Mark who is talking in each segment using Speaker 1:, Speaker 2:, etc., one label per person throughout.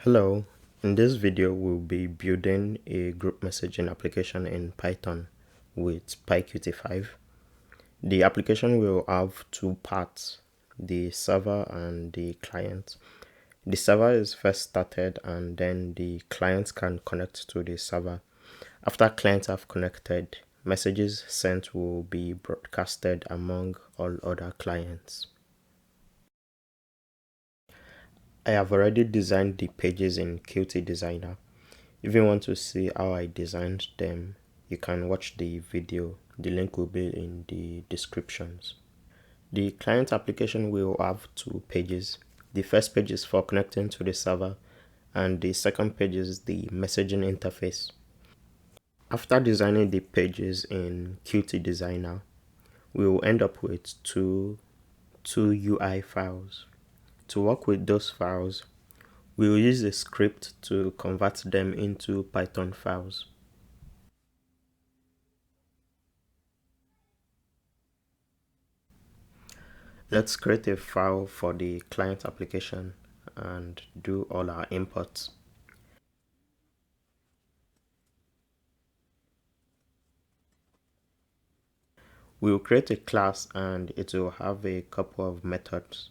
Speaker 1: Hello, in this video we'll be building a group messaging application in Python with PyQt5. The application will have two parts, the server and the client. The server is first started and then the client can connect to the server. After clients have connected, messages sent will be broadcasted among all other clients. I have already designed the pages in Qt Designer. If you want to see how I designed them, you can watch the video. The link will be in the descriptions. The client application will have two pages. The first page is for connecting to the server, and the second page is the messaging interface. After designing the pages in Qt Designer, we will end up with two UI files. To work with those files, we will use a script to convert them into Python files. Let's create a file for the client application and do all our inputs. We will create a class and it will have a couple of methods.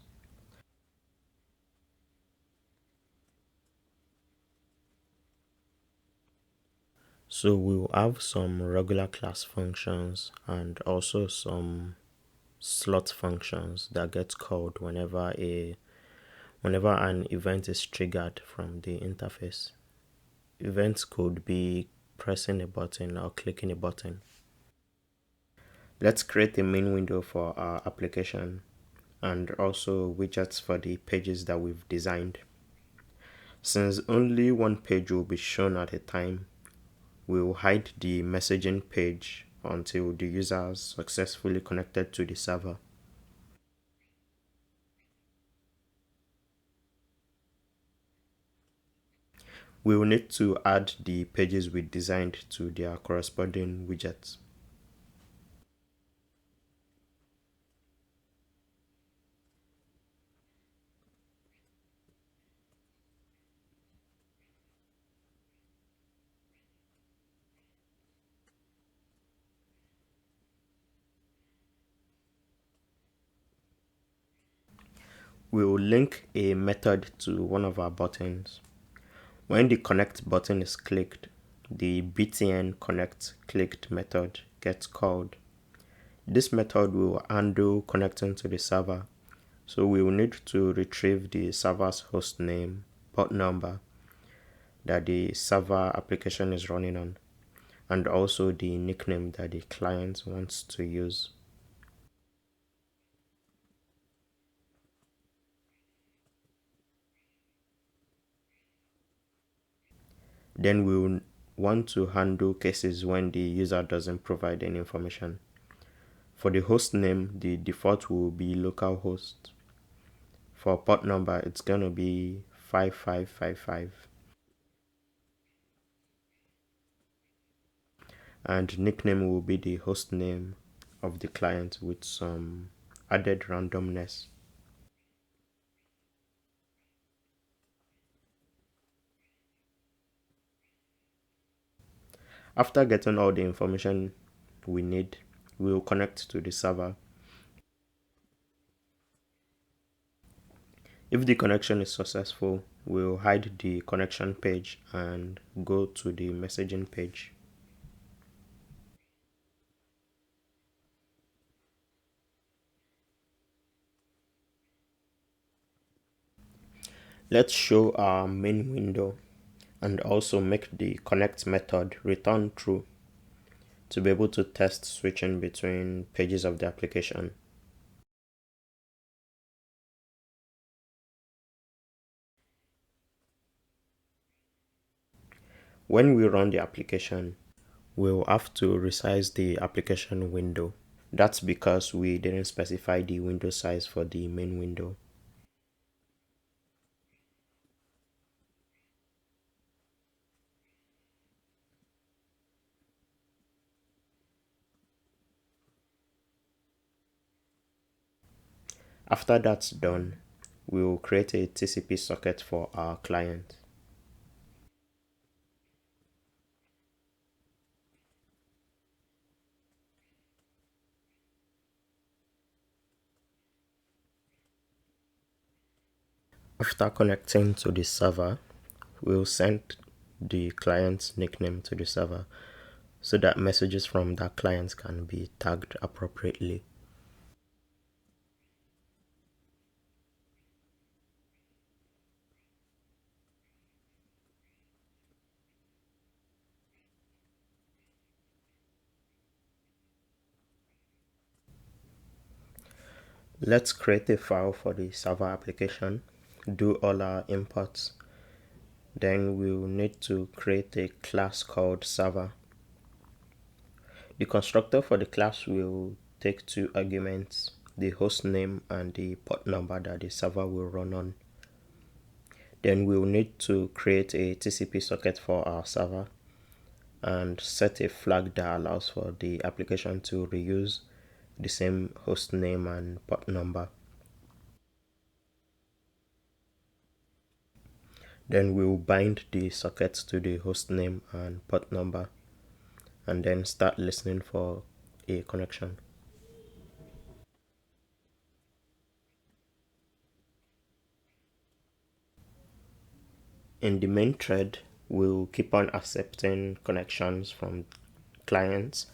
Speaker 1: So we will have some regular class functions and also some slot functions that get called whenever an event is triggered from the interface. Events could be pressing a button or clicking a button. Let's create a main window for our application and also widgets for the pages that we've designed. Since only one page will be shown at a time, we'll hide the messaging page until the user has successfully connected to the server. We will need to add the pages we designed to their corresponding widgets. We will link a method to one of our buttons. When the connect button is clicked, the btn connect clicked method gets called. This method will handle connecting to the server, so we will need to retrieve the server's host name, port number that the server application is running on, and also the nickname that the client wants to use. Then we will want to handle cases when the user doesn't provide any information. For the host name, the default will be localhost. For port number, it's going to be 5555. And nickname will be the host name of the client with some added randomness. After getting all the information we need, we will connect to the server. If the connection is successful, we'll hide the connection page and go to the messaging page. Let's show our main window and also make the connect method return true to be able to test switching between pages of the application. When we run the application, we'll have to resize the application window. That's because we didn't specify the window size for the main window. After that's done, we will create a TCP socket for our client. After connecting to the server, we'll send the client's nickname to the server so that messages from that client can be tagged appropriately. Let's create a file for the server application, do all our imports. Then we'll need to create a class called server. The constructor for the class will take two arguments, the host name and the port number that the server will run on. Then we'll need to create a TCP socket for our server and set a flag that allows for the application to reuse the same host name and port number. Then we'll bind the socket to the host name and port number and then start listening for a connection. In the main thread, we'll keep on accepting connections from clients,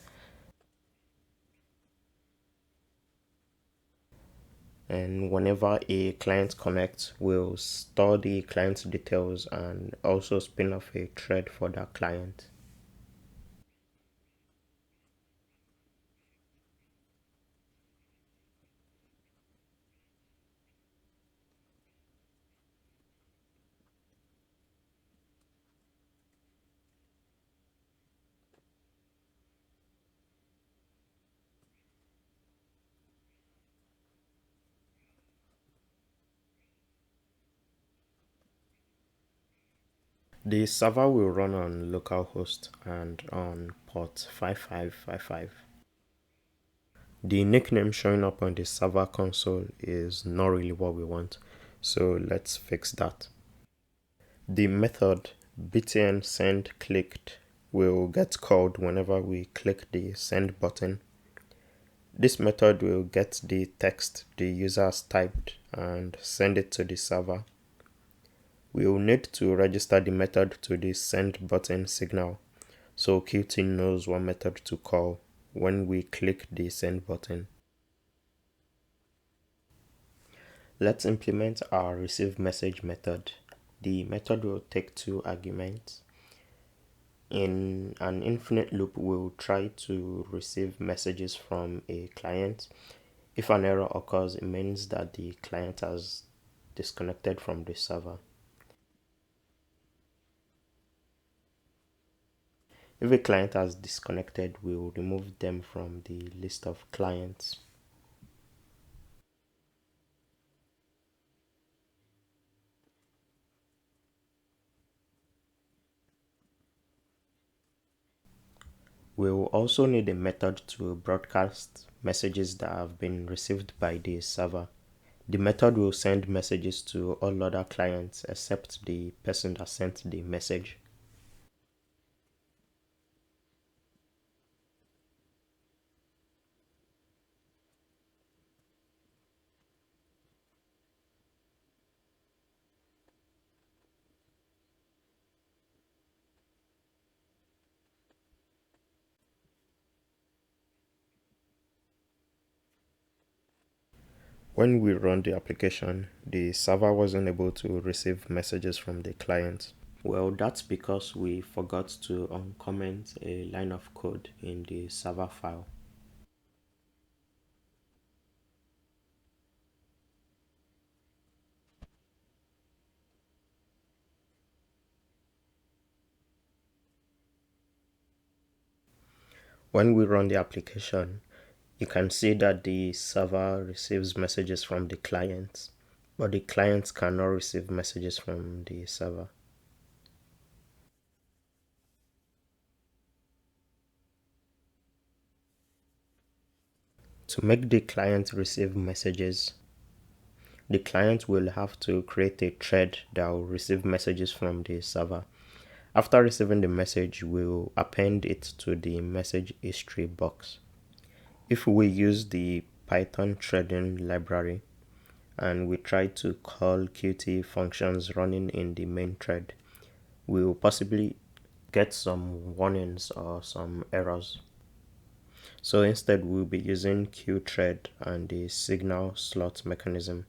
Speaker 1: and whenever a client connects, we'll store the client's details and also spin off a thread for that client. The server will run on localhost and on port 5555. The nickname showing up on the server console is not really what we want, so let's fix that. The method btn send clicked will get called whenever we click the send button. This method will get the text the user has typed and send it to the server. We will need to register the method to the send button signal so Qt knows what method to call when we click the send button. Let's implement our receive message method. The method will take two arguments. In an infinite loop, we'll try to receive messages from a client. If an error occurs, it means that the client has disconnected from the server. If a client has disconnected, we will remove them from the list of clients. We will also need a method to broadcast messages that have been received by the server. The method will send messages to all other clients except the person that sent the message. When we run the application, the server wasn't able to receive messages from the client. Well, that's because we forgot to uncomment a line of code in the server file. When we run the application, you can see that the server receives messages from the client, but the client cannot receive messages from the server. To make the client receive messages, the client will have to create a thread that will receive messages from the server. After receiving the message, we'll append it to the message history box. If we use the Python threading library, and we try to call Qt functions running in the main thread, we will possibly get some warnings or some errors. So instead, we'll be using QThread and the signal slot mechanism.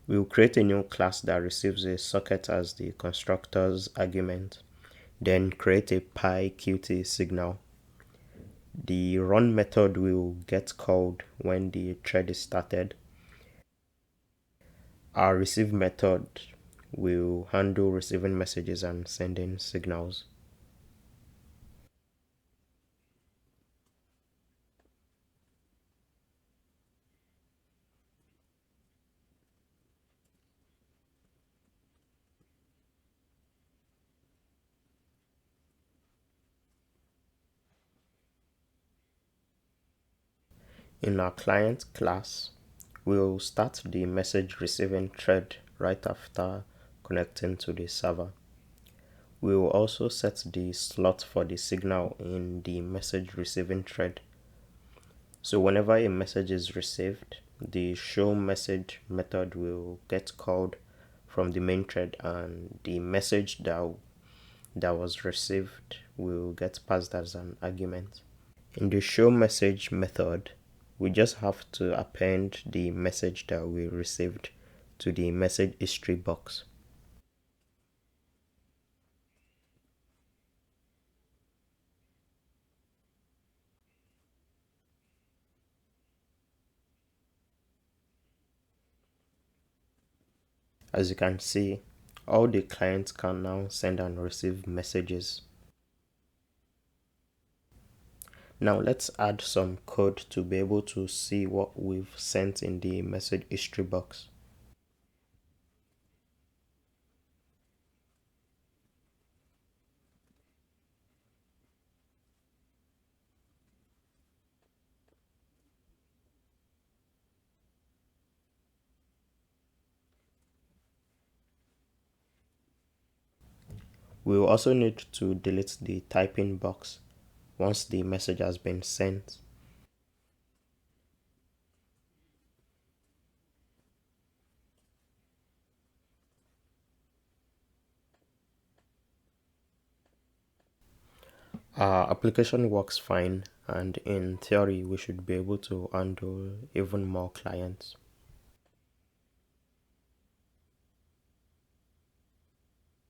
Speaker 1: We'll create a new class that receives a socket as the constructor's argument, then create a PyQt signal. The run method will get called when the thread is started. Our receive method will handle receiving messages and sending signals. In our client class, we'll start the message receiving thread right after connecting to the server. We will also set the slot for the signal in the message receiving thread. So whenever a message is received, the show message method will get called from the main thread, and the message that was received will get passed as an argument. In the show message method, we just have to append the message that we received to the message history box. As you can see, all the clients can now send and receive messages. Now let's add some code to be able to see what we've sent in the message history box. We will also need to delete the typing box once the message has been sent. Our application works fine, and in theory we should be able to handle even more clients.